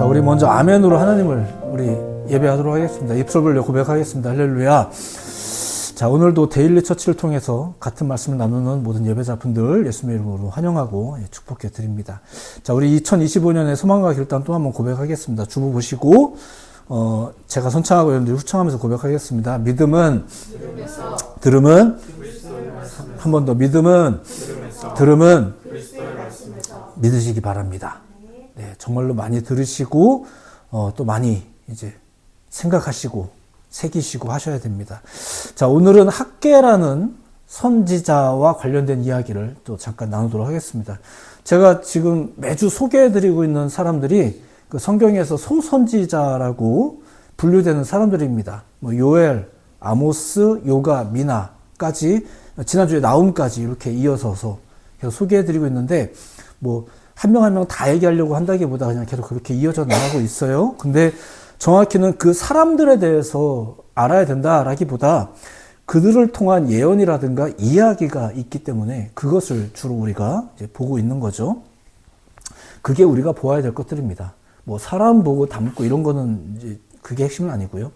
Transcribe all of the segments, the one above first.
자, 우리 먼저 아멘으로 하나님을 우리 예배하도록 하겠습니다. 입술 벌려 고백하겠습니다. 할렐루야. 자, 오늘도 데일리 처치를 통해서 같은 말씀을 나누는 모든 예배자분들 예수님의 이름으로 환영하고 축복해 드립니다. 자, 우리 2025년의 소망과 결단 또 한번 고백하겠습니다. 주보 보시고 제가 선창하고 여러분들이 후창하면서 고백하겠습니다. 믿음은 들음은 한 번 더 믿음은 들음은 믿으시기 바랍니다. 네, 정말로 많이 들으시고 또 많이 이제 생각하시고 새기시고 하셔야 됩니다. 자, 오늘은 학개라는 선지자와 관련된 이야기를 또 잠깐 나누도록 하겠습니다. 제가 지금 매주 소개해드리고 있는 사람들이 그 성경에서 소선지자라고 분류되는 사람들입니다. 뭐 요엘, 아모스, 요가, 미나까지 지난주에 나움까지 이렇게 이어서서 계속 소개해드리고 있는데 뭐 한 명 한 명 다 얘기하려고 한다기보다 그냥 계속 그렇게 이어져 나가고 있어요. 근데 정확히는 그 사람들에 대해서 알아야 된다라기보다 그들을 통한 예언이라든가 이야기가 있기 때문에 그것을 주로 우리가 이제 보고 있는 거죠. 그게 우리가 보아야 될 것들입니다. 뭐 사람 보고 닮고 이런 거는 이제 그게 핵심은 아니고요.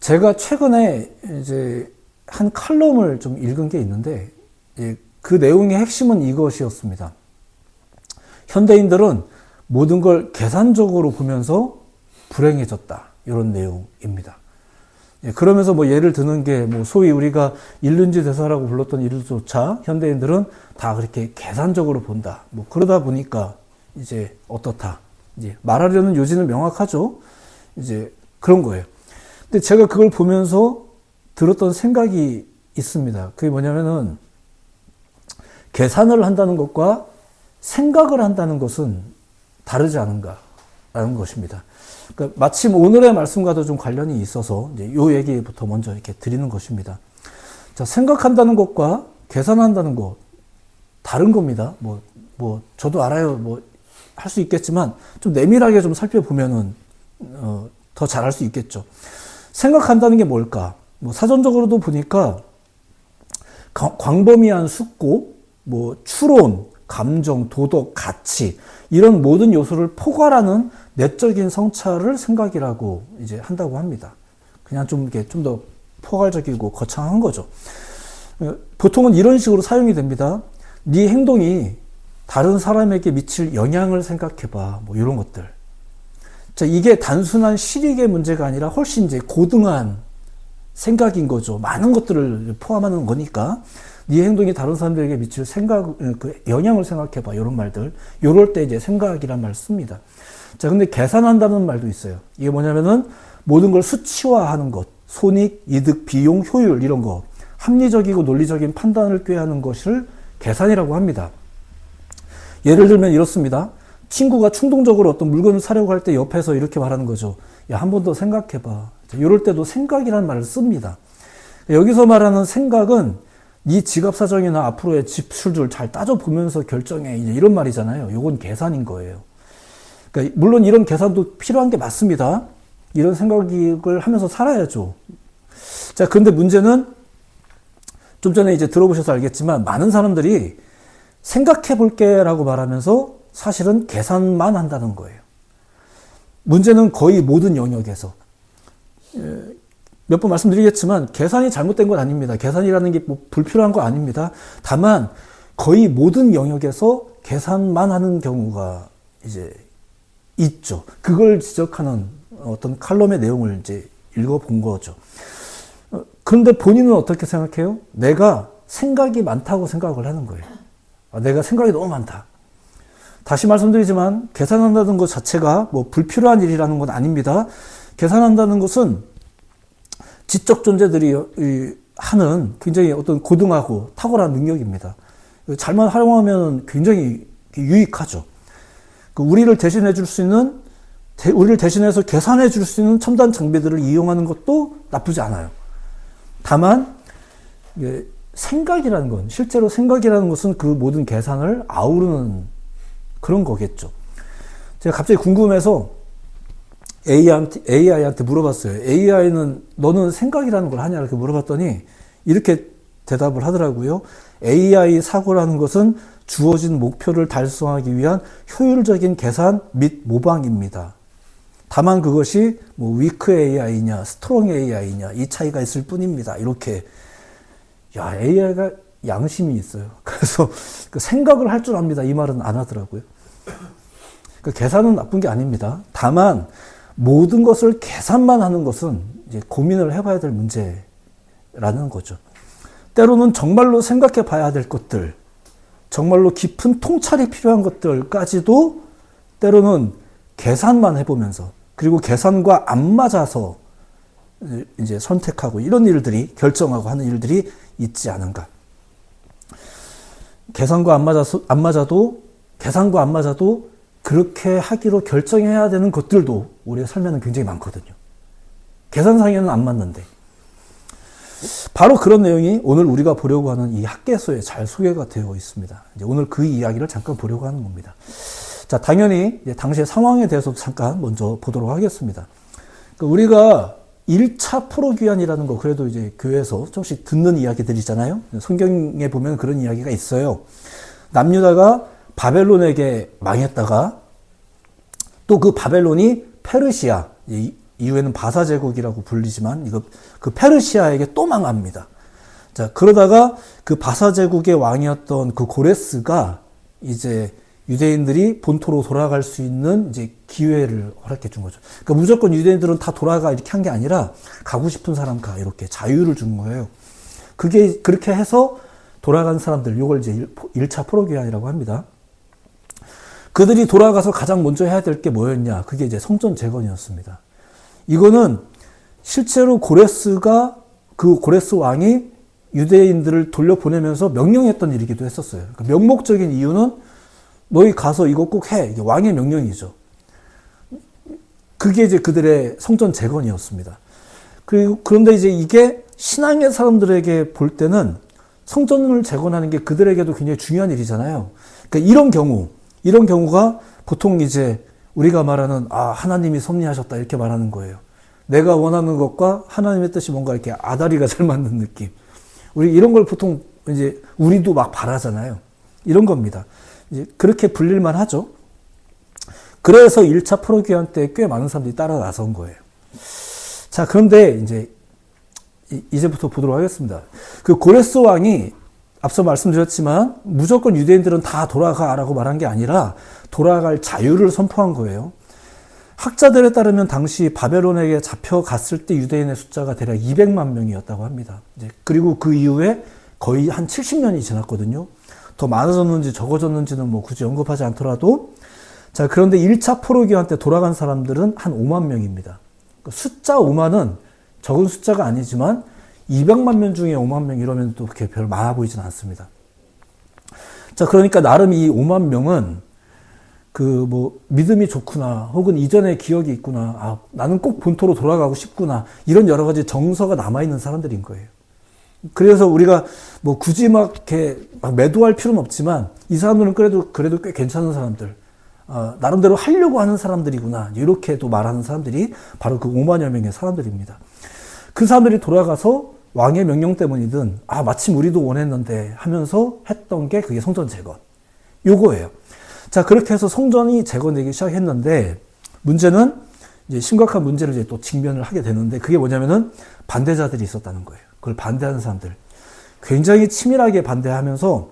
제가 최근에 이제 한 칼럼을 좀 읽은 게 있는데 그 내용의 핵심은 이것이었습니다. 현대인들은 모든 걸 계산적으로 보면서 불행해졌다. 이런 내용입니다. 그러면서 뭐 예를 드는 게 뭐 소위 우리가 일륜지 대사라고 불렀던 일조차 현대인들은 다 그렇게 계산적으로 본다. 뭐 그러다 보니까 이제 어떻다. 이제 말하려는 요지는 명확하죠. 이제 그런 거예요. 근데 제가 그걸 보면서 들었던 생각이 있습니다. 그게 뭐냐면은 계산을 한다는 것과 생각을 한다는 것은 다르지 않은가라는 것입니다. 그러니까 마침 오늘의 말씀과도 좀 관련이 있어서 이제 이 얘기부터 먼저 이렇게 드리는 것입니다. 자, 생각한다는 것과 계산한다는 것 다른 겁니다. 뭐 저도 알아요. 뭐 할 수 있겠지만 좀 내밀하게 좀 살펴보면은 더 잘할 수 있겠죠. 생각한다는 게 뭘까? 뭐 사전적으로도 보니까 광범위한 숙고, 뭐 추론, 감정, 도덕, 가치 이런 모든 요소를 포괄하는 내적인 성찰을 생각이라고 이제 한다고 합니다. 그냥 좀 이렇게 좀 더 포괄적이고 거창한 거죠. 보통은 이런 식으로 사용이 됩니다. 네 행동이 다른 사람에게 미칠 영향을 생각해봐. 뭐 이런 것들. 자, 이게 단순한 실익의 문제가 아니라 훨씬 이제 고등한 생각인 거죠. 많은 것들을 포함하는 거니까. 네 행동이 다른 사람들에게 미칠 영향을 생각해봐. 이런 말들. 요럴 때 이제 생각이란 말을 씁니다. 자, 근데 계산한다는 말도 있어요. 이게 뭐냐면은 모든 걸 수치화하는 것. 손익, 이득, 비용, 효율 이런 거. 합리적이고 논리적인 판단을 꾀하는 것을 계산이라고 합니다. 예를 들면 이렇습니다. 친구가 충동적으로 어떤 물건을 사려고 할 때 옆에서 이렇게 말하는 거죠. 야, 한 번 더 생각해봐. 이럴 때도 생각이라는 말을 씁니다. 여기서 말하는 생각은 네 지갑 사정이나 앞으로의 지출들 잘 따져보면서 결정해. 이제 이런 말이잖아요. 요건 계산인 거예요. 그러니까 물론 이런 계산도 필요한 게 맞습니다. 이런 생각을 하면서 살아야죠. 자, 그런데 문제는 좀 전에 이제 들어보셔서 알겠지만 많은 사람들이 생각해 볼게 라고 말하면서 사실은 계산만 한다는 거예요. 문제는 거의 모든 영역에서. 몇 번 말씀드리겠지만 계산이 잘못된 건 아닙니다. 계산이라는 게 뭐 불필요한 거 아닙니다. 다만 거의 모든 영역에서 계산만 하는 경우가 이제 있죠. 그걸 지적하는 어떤 칼럼의 내용을 이제 읽어본 거죠. 그런데 본인은 어떻게 생각해요? 내가 생각이 많다고 생각을 하는 거예요. 내가 생각이 너무 많다. 다시 말씀드리지만 계산한다는 것 자체가 뭐 불필요한 일이라는 건 아닙니다. 계산한다는 것은 지적 존재들이 하는 굉장히 어떤 고등하고 탁월한 능력입니다. 잘만 활용하면 굉장히 유익하죠. 우리를 대신해 줄 수 있는, 우리를 대신해서 계산해 줄 수 있는 첨단 장비들을 이용하는 것도 나쁘지 않아요. 다만 생각이라는 건, 실제로 생각이라는 것은 그 모든 계산을 아우르는 그런 거겠죠. 제가 갑자기 궁금해서 AI한테 물어봤어요. AI는 너는 생각이라는 걸 하냐 이렇게 물어봤더니 이렇게 대답을 하더라고요. AI 사고라는 것은 주어진 목표를 달성하기 위한 효율적인 계산 및 모방입니다. 다만 그것이 뭐 위크 AI냐 스트롱 AI냐 이 차이가 있을 뿐입니다. 이렇게 야 AI가 양심이 있어요. 그래서 그 생각을 할 줄 압니다. 이 말은 안 하더라고요. 그 계산은 나쁜 게 아닙니다. 다만 모든 것을 계산만 하는 것은 이제 고민을 해봐야 될 문제라는 거죠. 때로는 정말로 생각해 봐야 될 것들, 정말로 깊은 통찰이 필요한 것들까지도 때로는 계산만 해보면서 그리고 계산과 안 맞아서 이제 선택하고 이런 일들이 결정하고 하는 일들이 있지 않은가. 계산과 안 맞아도 그렇게 하기로 결정해야 되는 것들도 우리의 삶에는 굉장히 많거든요. 계산상에는 안 맞는데. 바로 그런 내용이 오늘 우리가 보려고 하는 이 학개서에 잘 소개가 되어 있습니다. 이제 오늘 그 이야기를 잠깐 보려고 하는 겁니다. 자, 당연히 이제 당시의 상황에 대해서도 잠깐 먼저 보도록 하겠습니다. 우리가 1차 포로귀환이라는 거 그래도 이제 교회에서 조금씩 듣는 이야기들이잖아요. 성경에 보면 그런 이야기가 있어요. 남유다가 바벨론에게 망했다가 또 그 바벨론이 페르시아, 이후에는 바사 제국이라고 불리지만 그 페르시아에게 또 망합니다. 자, 그러다가 그 바사 제국의 왕이었던 그 고레스가 이제 유대인들이 본토로 돌아갈 수 있는 이제 기회를 허락해 준 거죠. 그러니까 무조건 유대인들은 다 돌아가 이렇게 한 게 아니라 가고 싶은 사람 가 이렇게 자유를 준 거예요. 그게 그렇게 해서 돌아간 사람들, 이걸 이제 1차 포로귀환이라고 합니다. 그들이 돌아가서 가장 먼저 해야 될 게 뭐였냐? 그게 이제 성전 재건이었습니다. 이거는 실제로 그 고레스 왕이 유대인들을 돌려보내면서 명령했던 일이기도 했었어요. 그러니까 명목적인 이유는 너희 가서 이거 꼭 해. 이게 왕의 명령이죠. 그게 이제 그들의 성전 재건이었습니다. 그런데 이제 이게 신앙의 사람들에게 볼 때는 성전을 재건하는 게 그들에게도 굉장히 중요한 일이잖아요. 그러니까 이런 경우가 보통 이제 우리가 말하는 하나님이 섭리하셨다 이렇게 말하는 거예요. 내가 원하는 것과 하나님의 뜻이 뭔가 이렇게 아다리가 잘 맞는 느낌. 우리 이런 걸 보통 이제 우리도 막 바라잖아요. 이런 겁니다. 이제 그렇게 불릴만 하죠. 그래서 1차 포로귀환 때 꽤 많은 사람들이 따라 나선 거예요. 자, 그런데 이제부터 보도록 하겠습니다. 그 고레스 왕이 앞서 말씀드렸지만 무조건 유대인들은 다 돌아가라고 말한 게 아니라 돌아갈 자유를 선포한 거예요. 학자들에 따르면 당시 바벨론에게 잡혀갔을 때 유대인의 숫자가 대략 200만 명이었다고 합니다. 그리고 그 이후에 거의 한 70년이 지났거든요. 더 많아졌는지 적어졌는지는 뭐 굳이 언급하지 않더라도 자, 그런데 1차 포로기환 때 돌아간 사람들은 한 5만 명입니다. 숫자 5만은 적은 숫자가 아니지만 200만 명 중에 5만 명 이러면 또 그렇게 별 많아 보이진 않습니다. 자, 그러니까 나름 이 5만 명은 믿음이 좋구나, 혹은 이전에 기억이 있구나, 나는 꼭 본토로 돌아가고 싶구나, 이런 여러 가지 정서가 남아있는 사람들인 거예요. 그래서 우리가 굳이 이렇게 매도할 필요는 없지만, 이 사람들은 그래도 꽤 괜찮은 사람들, 나름대로 하려고 하는 사람들이구나, 이렇게도 말하는 사람들이 바로 그 5만여 명의 사람들입니다. 그 사람들이 돌아가서 왕의 명령 때문이든, 마침 우리도 원했는데 하면서 했던 게 그게 성전 재건. 요거예요. 자, 그렇게 해서 성전이 재건되기 시작했는데, 문제는 이제 심각한 문제를 이제 또 직면을 하게 되는데, 그게 뭐냐면은 반대자들이 있었다는 거예요. 그걸 반대하는 사람들. 굉장히 치밀하게 반대하면서,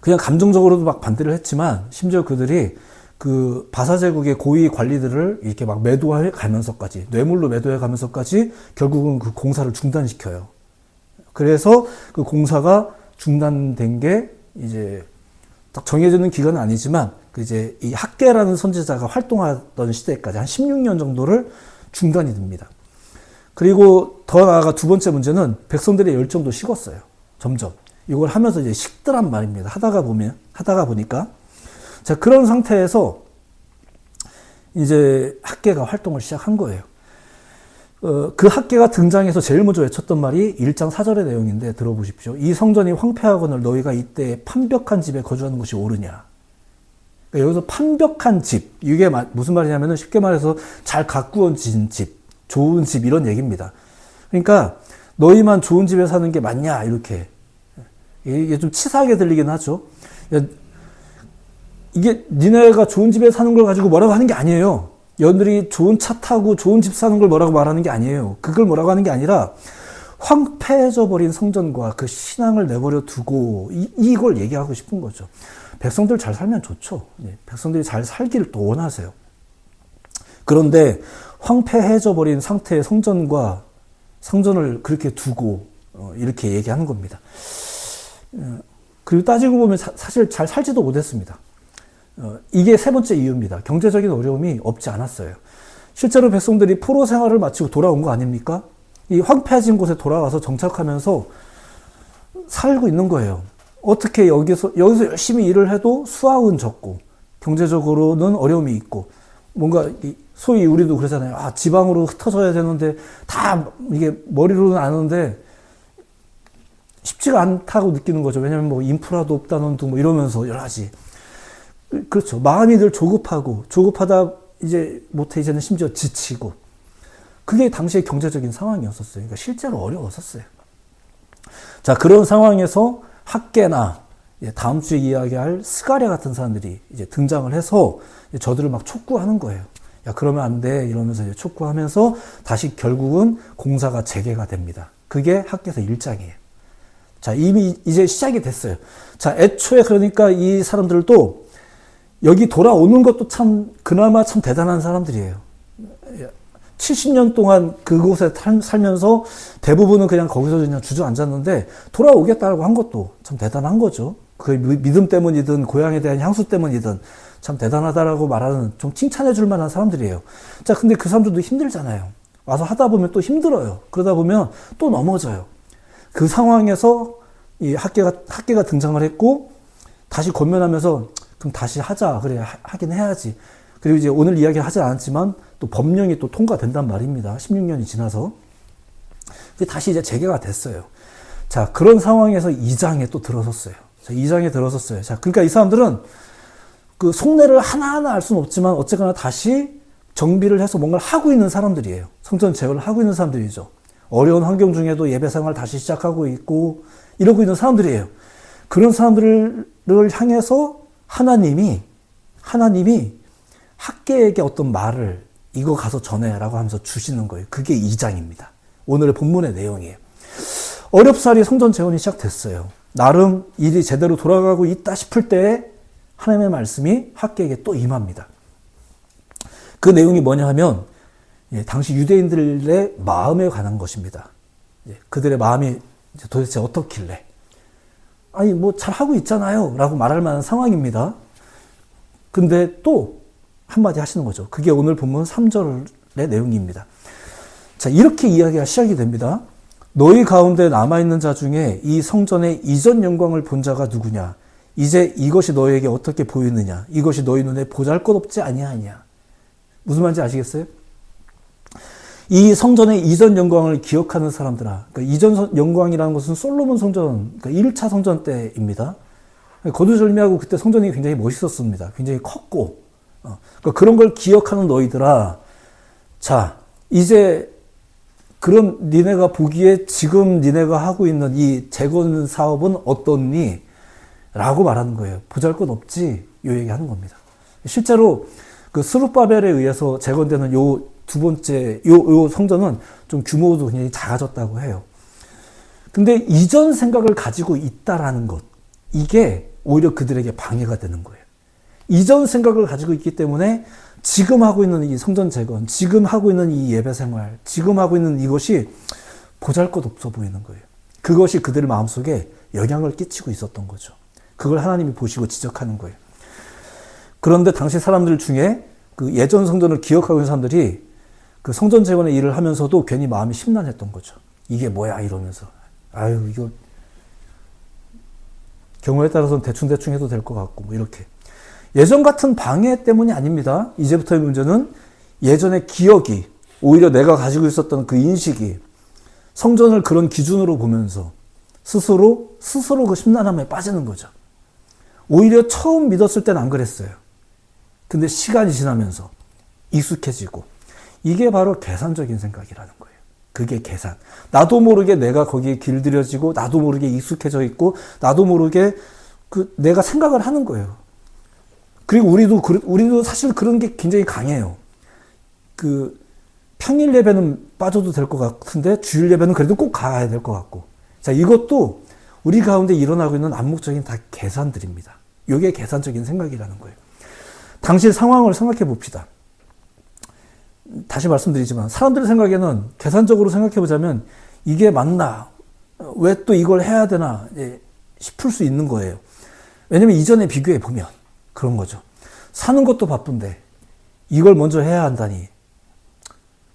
그냥 감정적으로도 막 반대를 했지만, 심지어 그들이 그 바사제국의 고위 관리들을 이렇게 막 매도해 가면서까지, 뇌물로 매도해 가면서까지 결국은 그 공사를 중단시켜요. 그래서 그 공사가 중단된 게 이제 딱 정해지는 기간은 아니지만, 이제 이 학개라는 선지자가 활동하던 시대까지 한 16년 정도를 중단이 됩니다. 그리고 더 나아가 두 번째 문제는 백성들의 열정도 식었어요. 점점. 이걸 하면서 이제 식더란 말입니다. 하다가 보니까. 자, 그런 상태에서 이제 학개가 활동을 시작한 거예요. 그 학개가 등장해서 제일 먼저 외쳤던 말이 1장 4절의 내용인데 들어보십시오. 이 성전이 황폐하거늘 너희가 이때 판벽한 집에 거주하는 것이 옳으냐. 그러니까 여기서 판벽한 집, 이게 무슨 말이냐면은 쉽게 말해서 잘 가꾸어진 집, 좋은 집 이런 얘기입니다. 그러니까 너희만 좋은 집에 사는 게 맞냐 이렇게 이게 좀 치사하게 들리긴 하죠. 이게 니네가 좋은 집에 사는 걸 가지고 뭐라고 하는 게 아니에요. 여러분들이 좋은 차 타고 좋은 집 사는 걸 뭐라고 말하는 게 아니에요. 그걸 뭐라고 하는 게 아니라 황폐해져 버린 성전과 그 신앙을 내버려 두고 이걸 얘기하고 싶은 거죠. 백성들 잘 살면 좋죠. 백성들이 잘 살기를 또 원하세요. 그런데 황폐해져 버린 상태의 성전을 그렇게 두고 이렇게 얘기하는 겁니다. 그리고 따지고 보면 사실 잘 살지도 못했습니다. 이게 세 번째 이유입니다. 경제적인 어려움이 없지 않았어요. 실제로 백성들이 포로 생활을 마치고 돌아온 거 아닙니까? 이 황폐해진 곳에 돌아와서 정착하면서 살고 있는 거예요. 어떻게 여기서 열심히 일을 해도 수확은 적고 경제적으로는 어려움이 있고 뭔가 소위 우리도 그러잖아요. 아, 지방으로 흩어져야 되는데 다 이게 머리로는 아는데 쉽지가 않다고 느끼는 거죠. 왜냐하면 뭐 인프라도 없다는 둥 뭐 이러면서 여러 가지. 그렇죠. 마음이 늘 조급하다 이제 못해 이제는 심지어 지치고. 그게 당시의 경제적인 상황이었었어요. 그러니까 실제로 어려웠었어요. 자, 그런 상황에서 학계나 다음 주에 이야기할 스가랴 같은 사람들이 이제 등장을 해서 저들을 막 촉구하는 거예요. 야, 그러면 안 돼. 이러면서 이제 촉구하면서 다시 결국은 공사가 재개가 됩니다. 그게 학계서 1장이에요. 자, 이미 이제 시작이 됐어요. 자, 애초에 그러니까 이 사람들도 여기 돌아오는 것도 그나마 참 대단한 사람들이에요. 70년 동안 그곳에 살면서 대부분은 그냥 거기서 그냥 주저앉았는데 돌아오겠다고 한 것도 참 대단한 거죠. 그 믿음 때문이든 고향에 대한 향수 때문이든 참 대단하다라고 말하는 좀 칭찬해 줄 만한 사람들이에요. 자, 근데 그 사람들도 힘들잖아요. 와서 하다 보면 또 힘들어요. 그러다 보면 또 넘어져요. 그 상황에서 이 학계가 등장을 했고 다시 권면하면서 그럼 다시 하자. 그래, 하긴 해야지. 그리고 이제 오늘 이야기를 하지 않았지만 또 법령이 또 통과된단 말입니다. 16년이 지나서. 다시 이제 재개가 됐어요. 자, 그런 상황에서 2장에 또 들어섰어요. 자, 2장에 들어섰어요. 자, 그러니까 이 사람들은 그 속내를 하나하나 알 수는 없지만 어쨌거나 다시 정비를 해서 뭔가를 하고 있는 사람들이에요. 성전 제어를 하고 있는 사람들이죠. 어려운 환경 중에도 예배 생활을 다시 시작하고 있고 이러고 있는 사람들이에요. 그런 사람들을 향해서 하나님이 학계에게 어떤 말을 이거 가서 전해라고 하면서 주시는 거예요. 그게 2장입니다. 오늘의 본문의 내용이에요. 어렵사리 성전 재건이 시작됐어요. 나름 일이 제대로 돌아가고 있다 싶을 때에 하나님의 말씀이 학계에게 또 임합니다. 그 내용이 뭐냐 하면 당시 유대인들의 마음에 관한 것입니다. 그들의 마음이 도대체 어떻길래 아니 뭐 잘하고 있잖아요 라고 말할 만한 상황입니다. 근데 또 한마디 하시는 거죠. 그게 오늘 본문 3절의 내용입니다. 자, 이렇게 이야기가 시작이 됩니다. 너희 가운데 남아있는 자 중에 이 성전의 이전 영광을 본 자가 누구냐? 이제 이것이 너희에게 어떻게 보이느냐? 이것이 너희 눈에 보잘것없지 아니하냐? 무슨 말인지 아시겠어요? 이 성전의 이전 영광을 기억하는 사람들아. 그러니까 이전 영광이라는 것은 솔로몬 성전, 그러니까 1차 성전 때입니다. 거두절미하고 그때 성전이 굉장히 멋있었습니다. 굉장히 컸고. 그러니까 그런 걸 기억하는 너희들아. 자, 이제 그런 니네가 보기에 지금 니네가 하고 있는 이 재건 사업은 어떻니? 라고 말하는 거예요. 보잘것없지? 요 얘기하는 겁니다. 실제로 그 스룹바벨에 의해서 재건되는 요 두 번째 요 성전은 좀 규모도 굉장히 작아졌다고 해요. 근데 이전 생각을 가지고 있다라는 것, 이게 오히려 그들에게 방해가 되는 거예요. 이전 생각을 가지고 있기 때문에 지금 하고 있는 이 성전 재건, 지금 하고 있는 이 예배 생활, 지금 하고 있는 이것이 보잘것없어 보이는 거예요. 그것이 그들 마음속에 영향을 끼치고 있었던 거죠. 그걸 하나님이 보시고 지적하는 거예요. 그런데 당시 사람들 중에 그 예전 성전을 기억하고 있는 사람들이 그 성전 재건의 일을 하면서도 괜히 마음이 심란했던 거죠. 이게 뭐야 이러면서. 아유, 이거 경우에 따라서는 대충 해도 될 것 같고 뭐 이렇게. 예전 같은 방해 때문이 아닙니다. 이제부터의 문제는 예전의 기억이, 오히려 내가 가지고 있었던 그 인식이 성전을 그런 기준으로 보면서 스스로 그 심란함에 빠지는 거죠. 오히려 처음 믿었을 때는 안 그랬어요. 근데 시간이 지나면서 익숙해지고, 이게 바로 계산적인 생각이라는 거예요. 그게 계산. 나도 모르게 내가 거기에 길들여지고, 나도 모르게 익숙해져 있고, 나도 모르게 내가 생각을 하는 거예요. 그리고 우리도 사실 그런 게 굉장히 강해요. 평일 예배는 빠져도 될 것 같은데, 주일 예배는 그래도 꼭 가야 될 것 같고. 자, 이것도 우리 가운데 일어나고 있는 암묵적인 다 계산들입니다. 이게 계산적인 생각이라는 거예요. 당시 상황을 생각해 봅시다. 다시 말씀드리지만 사람들의 생각에는 계산적으로 생각해 보자면 이게 맞나? 왜 또 이걸 해야 되나? 싶을 수 있는 거예요. 왜냐면 이전에 비교해 보면 그런 거죠. 사는 것도 바쁜데 이걸 먼저 해야 한다니.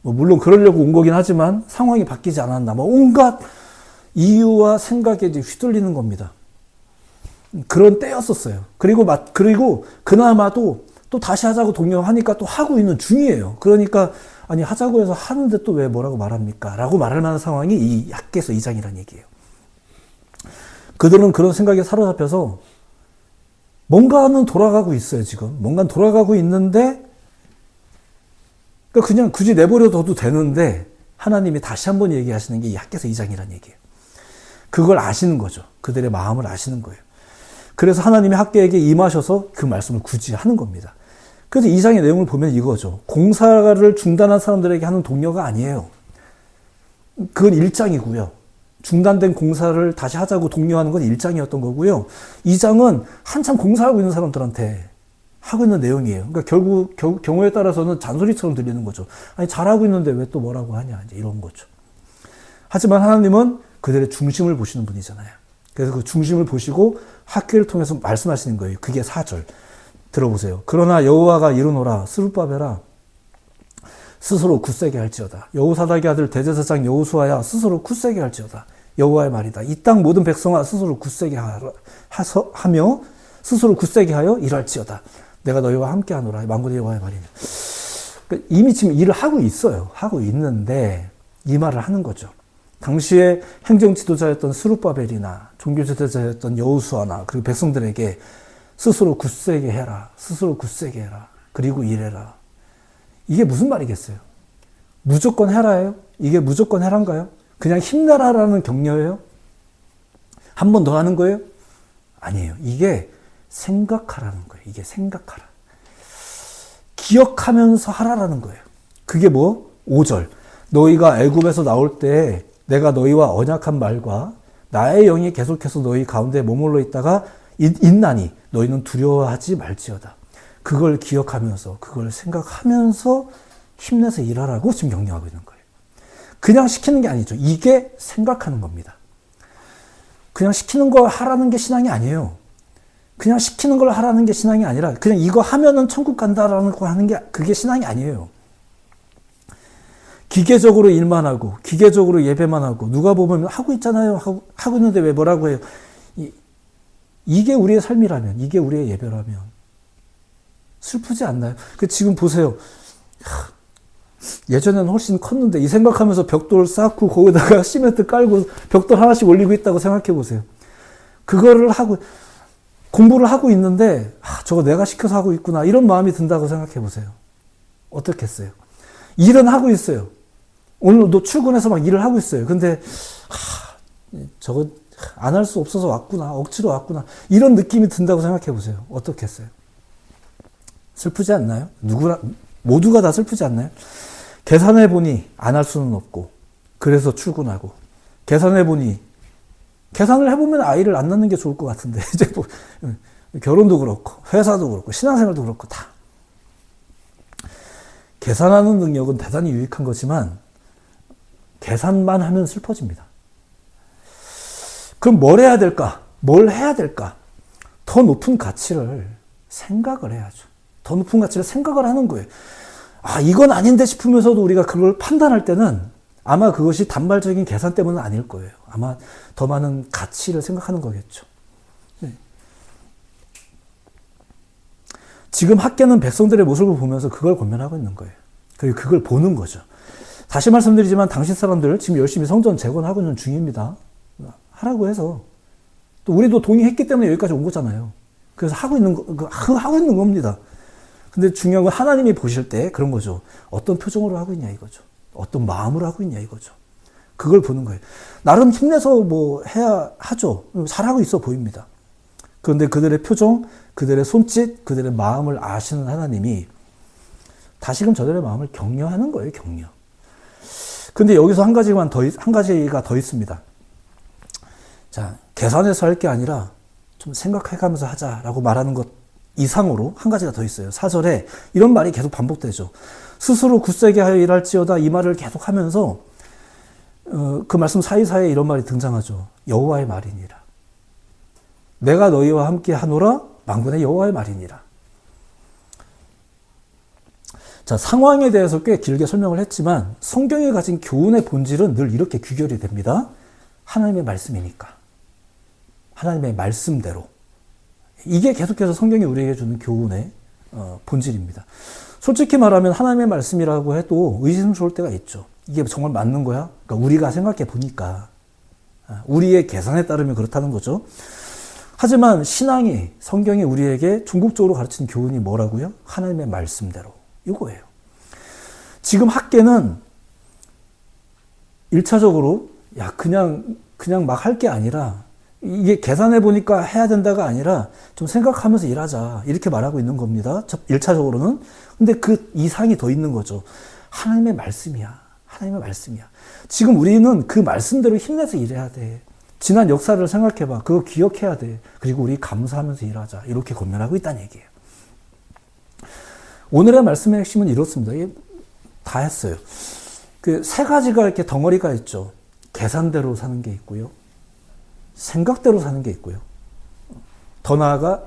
물론 그러려고 온 거긴 하지만 상황이 바뀌지 않았나. 온갖 이유와 생각에 이제 휘둘리는 겁니다. 그런 때였었어요. 그리고 그나마도 또 다시 하자고 독려하니까 또 하고 있는 중이에요. 그러니까 아니 하자고 해서 하는데 또 왜 뭐라고 말합니까? 라고 말할 만한 상황이 이 학개서 2장이라는 얘기예요. 그들은 그런 생각에 사로잡혀서 뭔가는 돌아가고 있어요. 지금 뭔가는 돌아가고 있는데 그냥 굳이 내버려둬도 되는데 하나님이 다시 한번 얘기하시는 게 이 학개서 2장이라는 얘기예요. 그걸 아시는 거죠. 그들의 마음을 아시는 거예요. 그래서 하나님이 학개에게 임하셔서 그 말씀을 굳이 하는 겁니다. 그래서 2장의 내용을 보면 이거죠. 공사를 중단한 사람들에게 하는 독려가 아니에요. 그건 1장이고요. 중단된 공사를 다시 하자고 독려하는 건 1장이었던 거고요. 2장은 한참 공사하고 있는 사람들한테 하고 있는 내용이에요. 그러니까 결국 경우에 따라서는 잔소리처럼 들리는 거죠. 아니 잘하고 있는데 왜 또 뭐라고 하냐 이제 이런 거죠. 하지만 하나님은 그들의 중심을 보시는 분이잖아요. 그래서 그 중심을 보시고 학개를 통해서 말씀하시는 거예요. 그게 4절. 들어보세요. 그러나 여호와가 이르노라 스룹바벨아 스스로 굳세게 할지어다. 여호사닥의 아들 대제사장 여호수아야 스스로 굳세게 할지어다. 여호와의 말이다. 이 땅 모든 백성아 스스로 굳세게 하며 스스로 굳세게 하여 일할지어다. 내가 너희와 함께 하노라. 만군의 여호와의 말이냐. 그러니까 이미 지금 일을 하고 있어요. 하고 있는데 이 말을 하는 거죠. 당시에 행정 지도자였던 스룹바벨이나 종교 지도자였던 여호수아나 그리고 백성들에게 스스로 굳세게 해라. 스스로 굳세게 해라. 그리고 일해라. 이게 무슨 말이겠어요? 무조건 해라예요? 이게 무조건 해란가요? 그냥 힘내라라는 격려예요? 한 번 더 하는 거예요? 아니에요. 이게 생각하라는 거예요. 이게 생각하라. 기억하면서 하라라는 거예요. 그게 5절. 너희가 애굽에서 나올 때 내가 너희와 언약한 말과 나의 영이 계속해서 너희 가운데 머물러 있다가 있나니 너희는 두려워하지 말지어다. 그걸 기억하면서 그걸 생각하면서 힘내서 일하라고 지금 격려하고 있는 거예요. 그냥 시키는 게 아니죠. 이게 생각하는 겁니다. 그냥 시키는 거 하라는 게 신앙이 아니에요. 그냥 시키는 걸 하라는 게 신앙이 아니라 그냥 이거 하면은 천국 간다라는 거 하는 게 그게 신앙이 아니에요. 기계적으로 일만 하고 기계적으로 예배만 하고 누가 보면 하고 있잖아요. 하고 있는데 왜 뭐라고 해요. 이게 우리의 삶이라면 이게 우리의 예배라면 슬프지 않나요? 지금 보세요. 예전에는 훨씬 컸는데 이 생각하면서 벽돌 쌓고 거기다가 시멘트 깔고 벽돌 하나씩 올리고 있다고 생각해 보세요. 그거를 하고 공부를 하고 있는데 저거 내가 시켜서 하고 있구나 이런 마음이 든다고 생각해 보세요. 어떻겠어요? 일은 하고 있어요. 오늘도 출근해서 막 일을 하고 있어요. 근데 저거 안 할 수 없어서 왔구나. 억지로 왔구나. 이런 느낌이 든다고 생각해 보세요. 어떻겠어요? 슬프지 않나요? 모두가 다 슬프지 않나요? 계산해보니 안 할 수는 없고 그래서 출근하고 계산해보니 계산을 해보면 아이를 안 낳는 게 좋을 것 같은데 이제 결혼도 그렇고 회사도 그렇고 신앙생활도 그렇고 다 계산하는 능력은 대단히 유익한 거지만 계산만 하면 슬퍼집니다. 그럼 뭘 해야 될까? 뭘 해야 될까? 더 높은 가치를 생각을 해야죠. 더 높은 가치를 생각을 하는 거예요. 이건 아닌데 싶으면서도 우리가 그걸 판단할 때는 아마 그것이 단발적인 계산 때문은 아닐 거예요. 아마 더 많은 가치를 생각하는 거겠죠. 네. 지금 학개는 백성들의 모습을 보면서 그걸 권면하고 있는 거예요. 그리고 그걸 보는 거죠. 다시 말씀드리지만 당시 사람들 지금 열심히 성전 재건하고 있는 중입니다. 하라고 해서 또 우리도 동의했기 때문에 여기까지 온 거잖아요. 그래서 하고 있는 겁니다. 근데 중요한 건 하나님이 보실 때 그런 거죠. 어떤 표정으로 하고 있냐 이거죠. 어떤 마음으로 하고 있냐 이거죠. 그걸 보는 거예요. 나름 힘내서 뭐 해야 하죠. 잘하고 있어 보입니다. 그런데 그들의 표정, 그들의 손짓, 그들의 마음을 아시는 하나님이 다시금 저들의 마음을 격려하는 거예요, 격려. 근데 여기서 한 가지가 더 있습니다. 자, 계산해서 할 게 아니라 좀 생각해가면서 하자라고 말하는 것 이상으로 한 가지가 더 있어요. 4절에 이런 말이 계속 반복되죠. 스스로 굳세게 하여 일할지어다, 이 말을 계속 하면서 그 말씀 사이사이에 이런 말이 등장하죠. 여호와의 말이니라. 내가 너희와 함께 하노라, 만군의 여호와의 말이니라. 자, 상황에 대해서 꽤 길게 설명을 했지만 성경이 가진 교훈의 본질은 늘 이렇게 귀결이 됩니다. 하나님의 말씀이니까. 하나님의 말씀대로. 이게 계속해서 성경이 우리에게 주는 교훈의 본질입니다. 솔직히 말하면 하나님의 말씀이라고 해도 의심스러울 때가 있죠. 이게 정말 맞는 거야? 그러니까 우리가 생각해 보니까 우리의 계산에 따르면 그렇다는 거죠. 하지만 신앙이, 성경이 우리에게 궁극적으로 가르치는 교훈이 뭐라고요? 하나님의 말씀대로. 이거예요. 지금 학계는 1차적으로 그냥 막 할 게 아니라 이게 계산해 보니까 해야 된다가 아니라 좀 생각하면서 일하자, 이렇게 말하고 있는 겁니다. 1차적으로는. 근데 그 이상이 더 있는 거죠. 하나님의 말씀이야. 하나님의 말씀이야. 지금 우리는 그 말씀대로 힘내서 일해야 돼. 지난 역사를 생각해봐. 그거 기억해야 돼. 그리고 우리 감사하면서 일하자. 이렇게 권면하고 있다는 얘기예요. 오늘의 말씀의 핵심은 이렇습니다. 이게 다 했어요. 그 세 가지가 이렇게 덩어리가 있죠. 계산대로 사는 게 있고요. 생각대로 사는 게 있고요. 더 나아가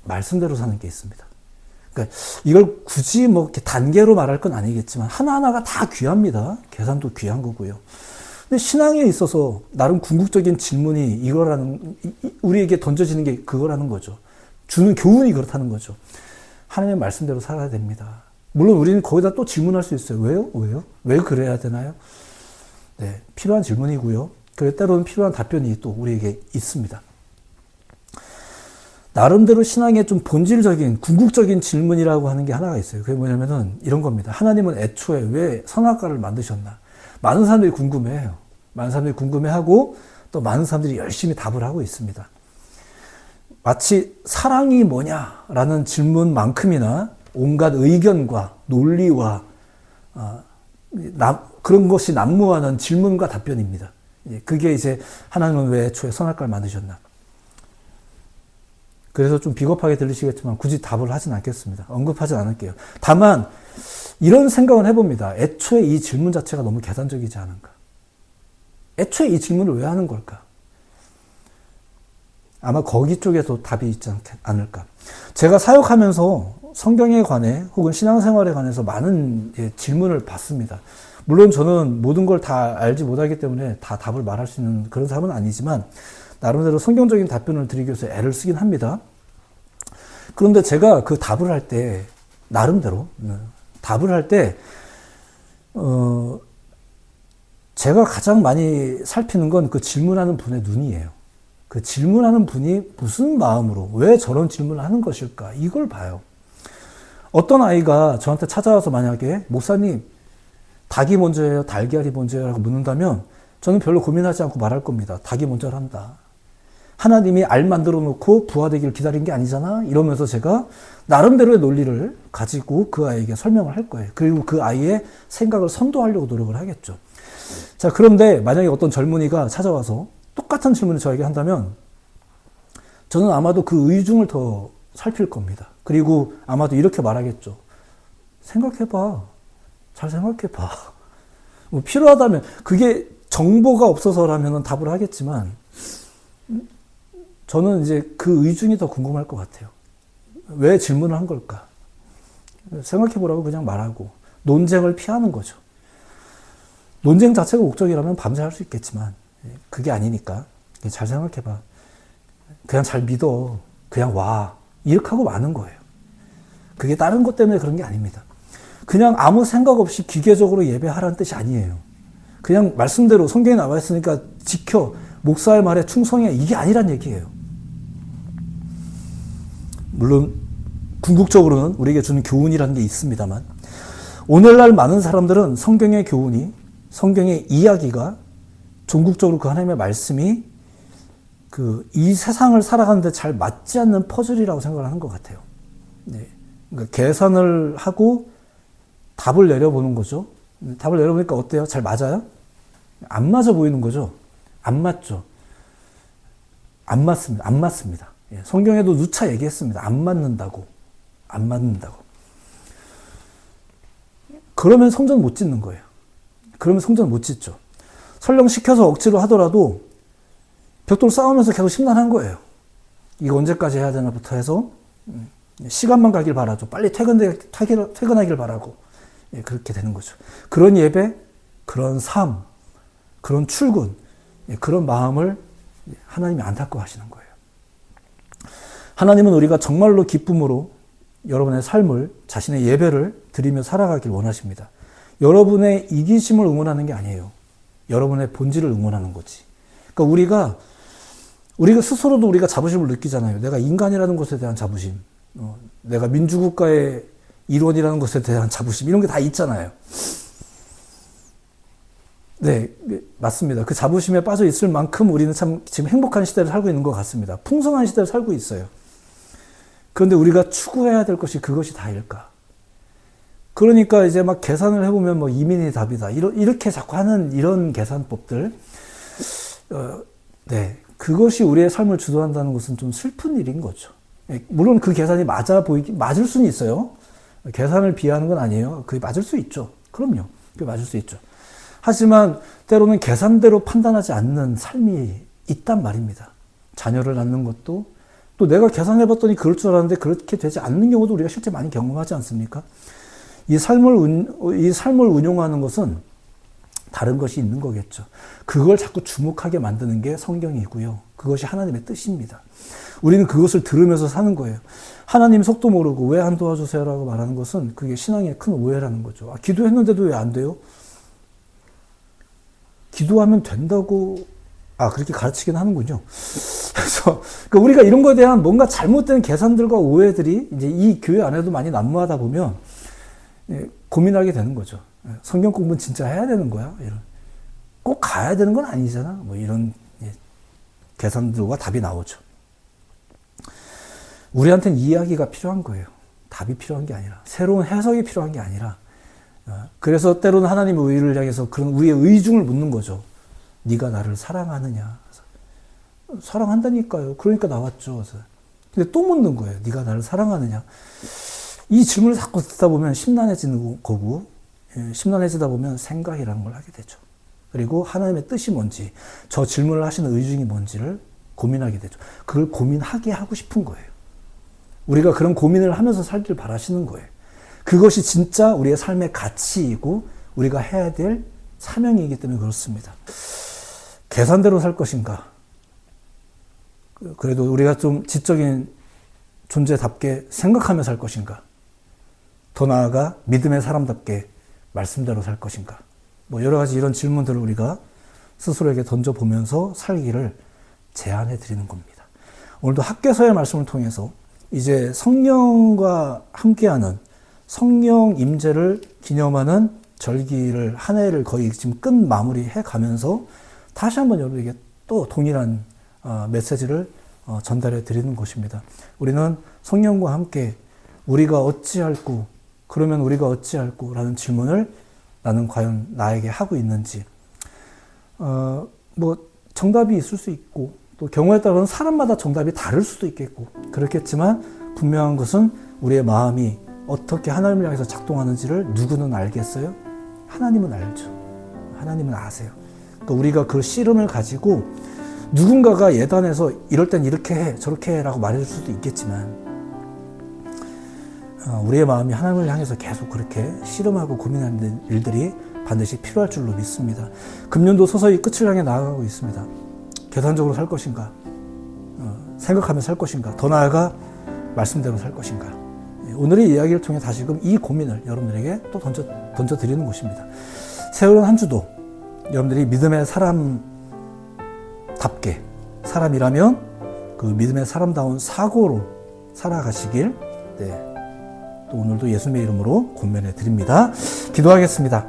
말씀대로 사는 게 있습니다. 그러니까 이걸 굳이 뭐 이렇게 단계로 말할 건 아니겠지만 하나하나가 다 귀합니다. 계산도 귀한 거고요. 근데 신앙에 있어서 나름 궁극적인 질문이 이거라는, 우리에게 던져지는 게 그거라는 거죠. 주는 교훈이 그렇다는 거죠. 하나님의 말씀대로 살아야 됩니다. 물론 우리는 거기다 또 질문할 수 있어요. 왜요? 왜 그래야 되나요? 네, 필요한 질문이고요. 그리고 때로는 필요한 답변이 또 우리에게 있습니다. 나름대로 신앙의 좀 본질적인, 궁극적인 질문이라고 하는 게 하나가 있어요. 그게 뭐냐면은 이런 겁니다. 하나님은 애초에 왜 선악과를 만드셨나? 많은 사람들이 궁금해해요. 많은 사람들이 궁금해하고 또 많은 사람들이 열심히 답을 하고 있습니다. 마치 사랑이 뭐냐라는 질문만큼이나 온갖 의견과 논리와 그런 것이 난무하는 질문과 답변입니다. 그게 이제 하나님은 왜 애초에 선악과를 만드셨나? 그래서 좀 비겁하게 들리시겠지만 굳이 답을 하진 않겠습니다. 언급하진 않을게요. 다만 이런 생각은 해봅니다. 애초에 이 질문 자체가 너무 계산적이지 않은가? 애초에 이 질문을 왜 하는 걸까? 아마 거기 쪽에도 답이 있지 않을까? 제가 사역하면서 성경에 관해 혹은 신앙생활에 관해서 많은 질문을 받습니다. 물론 저는 모든 걸 다 알지 못하기 때문에 다 답을 말할 수 있는 그런 사람은 아니지만 나름대로 성경적인 답변을 드리기 위해서 애를 쓰긴 합니다. 그런데 제가 그 답을 할 때 나름대로 답을 할 때 제가 가장 많이 살피는 건 그 질문하는 분의 눈이에요. 그 질문하는 분이 무슨 마음으로 왜 저런 질문을 하는 것일까? 이걸 봐요. 어떤 아이가 저한테 찾아와서 만약에 목사님 닭이 먼저예요? 달걀이 먼저예요? 라고 묻는다면 저는 별로 고민하지 않고 말할 겁니다. 닭이 먼저란다. 하나님이 알 만들어 놓고 부화되기를 기다린 게 아니잖아? 이러면서 제가 나름대로의 논리를 가지고 그 아이에게 설명을 할 거예요. 그리고 그 아이의 생각을 선도하려고 노력을 하겠죠. 자, 그런데 만약에 어떤 젊은이가 찾아와서 똑같은 질문을 저에게 한다면 저는 아마도 그 의중을 더 살필 겁니다. 그리고 아마도 이렇게 말하겠죠. 생각해봐. 잘 생각해봐. 뭐 필요하다면, 그게 정보가 없어서라면 답을 하겠지만, 저는 이제 그 의중이 더 궁금할 것 같아요. 왜 질문을 한 걸까? 생각해보라고 그냥 말하고, 논쟁을 피하는 거죠. 논쟁 자체가 목적이라면 밤새 할 수 있겠지만, 그게 아니니까, 잘 생각해봐. 그냥 잘 믿어. 그냥 와. 이렇게 하고 마는 거예요. 그게 다른 것 때문에 그런 게 아닙니다. 그냥 아무 생각 없이 기계적으로 예배하라는 뜻이 아니에요. 그냥 말씀대로 성경에 나와 있으니까 지켜, 목사의 말에 충성해, 이게 아니란 얘기예요. 물론 궁극적으로는 우리에게 주는 교훈이라는 게 있습니다만 오늘날 많은 사람들은 성경의 교훈이, 성경의 이야기가 종국적으로 그 하나님의 말씀이 이 세상을 살아가는데 잘 맞지 않는 퍼즐이라고 생각을 하는 것 같아요. 네. 그러니까 계산을 하고 답을 내려보는 거죠. 답을 내려보니까 어때요? 잘 맞아요? 안 맞아 보이는 거죠? 안 맞죠? 안 맞습니다. 안 맞습니다. 예, 성경에도 누차 얘기했습니다. 안 맞는다고. 안 맞는다고. 그러면 성전 못 짓는 거예요. 그러면 성전 못 짓죠. 설령 시켜서 억지로 하더라도 벽돌 쌓으면서 계속 심란한 거예요. 이거 언제까지 해야 되나부터 해서 시간만 가길 바라죠. 빨리 퇴근하길 바라고. 예, 그렇게 되는 거죠. 그런 예배, 그런 삶, 그런 출근, 예, 그런 마음을 하나님이 안타까워하시는 거예요. 하나님은 우리가 정말로 기쁨으로 여러분의 삶을, 자신의 예배를 드리며 살아가길 원하십니다. 여러분의 이기심을 응원하는 게 아니에요. 여러분의 본질을 응원하는 거지. 그러니까 우리가 스스로도 우리가 자부심을 느끼잖아요. 내가 인간이라는 것에 대한 자부심, 내가 민주국가의 일원이라는 것에 대한 자부심, 이런 게 다 있잖아요. 네, 맞습니다. 그 자부심에 빠져 있을 만큼 우리는 참 지금 행복한 시대를 살고 있는 것 같습니다. 풍성한 시대를 살고 있어요. 그런데 우리가 추구해야 될 것이 그것이 다일까? 그러니까 이제 막 계산을 해보면 뭐 이민이 답이다. 이렇게 자꾸 하는 이런 계산법들. 네. 그것이 우리의 삶을 주도한다는 것은 좀 슬픈 일인 거죠. 물론 그 계산이 맞을 수는 있어요. 계산을 비하하는 건 아니에요. 그게 맞을 수 있죠. 그럼요. 그게 맞을 수 있죠. 하지만 때로는 계산대로 판단하지 않는 삶이 있단 말입니다. 자녀를 낳는 것도 또 내가 계산해봤더니 그럴 줄 알았는데 그렇게 되지 않는 경우도 우리가 실제 많이 경험하지 않습니까? 이 삶을 운용하는 것은 다른 것이 있는 거겠죠. 그걸 자꾸 주목하게 만드는 게 성경이고요. 그것이 하나님의 뜻입니다. 우리는 그것을 들으면서 사는 거예요. 하나님 속도 모르고 왜 안 도와주세요라고 말하는 것은 그게 신앙의 큰 오해라는 거죠. 기도했는데도 왜 안 돼요? 기도하면 된다고 그렇게 가르치긴 하는군요. 그래서 우리가 이런 거에 대한 뭔가 잘못된 계산들과 오해들이 이제 이 교회 안에도 많이 난무하다 보면 고민하게 되는 거죠. 성경 공부는 진짜 해야 되는 거야? 꼭 가야 되는 건 아니잖아. 뭐 이런 계산들과 답이 나오죠. 우리한테는 이야기가 필요한 거예요. 답이 필요한 게 아니라, 새로운 해석이 필요한 게 아니라, 그래서 때로는 하나님의 의를 향해서 그런 우리의 의중을 묻는 거죠. 네가 나를 사랑하느냐? 사랑한다니까요. 그러니까 나왔죠. 근데 또 묻는 거예요. 네가 나를 사랑하느냐? 이 질문을 자꾸 듣다 보면 심란해지는 거고, 심란해지다 보면 생각이라는 걸 하게 되죠. 그리고 하나님의 뜻이 뭔지, 저 질문을 하시는 의중이 뭔지를 고민하게 되죠. 그걸 고민하게 하고 싶은 거예요. 우리가 그런 고민을 하면서 살길 바라시는 거예요. 그것이 진짜 우리의 삶의 가치이고 우리가 해야 될 사명이기 때문에 그렇습니다. 계산대로 살 것인가? 그래도 우리가 좀 지적인 존재답게 생각하며 살 것인가? 더 나아가 믿음의 사람답게 말씀대로 살 것인가? 뭐 여러 가지 이런 질문들을 우리가 스스로에게 던져보면서 살기를 제안해 드리는 겁니다. 오늘도 학개서의 말씀을 통해서 이제 성령과 함께하는 성령 임재를 기념하는 절기를 한 해를 거의 지금 끝 마무리해 가면서 다시 한번 여러분에게 또 동일한 메시지를 전달해 드리는 것입니다. 우리는 성령과 함께 우리가 어찌할꼬, 그러면 우리가 어찌할꼬 라는 질문을 나는 과연 나에게 하고 있는지, 뭐 정답이 있을 수 있고 또 경우에 따라서는 사람마다 정답이 다를 수도 있겠고 그렇겠지만 분명한 것은 우리의 마음이 어떻게 하나님을 향해서 작동하는지를 누구는 알겠어요? 하나님은 알죠. 하나님은 아세요. 그러니까 우리가 그 씨름을 가지고 누군가가 예단해서 이럴 땐 이렇게 해 저렇게 해 라고 말해줄 수도 있겠지만 우리의 마음이 하나님을 향해서 계속 그렇게 씨름하고 고민하는 일들이 반드시 필요할 줄로 믿습니다. 금년도 서서히 끝을 향해 나아가고 있습니다. 계산적으로 살 것인가? 생각하며 살 것인가? 더 나아가 말씀대로 살 것인가? 오늘의 이야기를 통해 다시금 이 고민을 여러분들에게 또 던져드리는 것입니다. 새로운 한 주도 여러분들이 믿음의 사람답게, 사람이라면 그 믿음의 사람다운 사고로 살아가시길 또 오늘도 예수님의 이름으로 권면해 드립니다. 기도하겠습니다.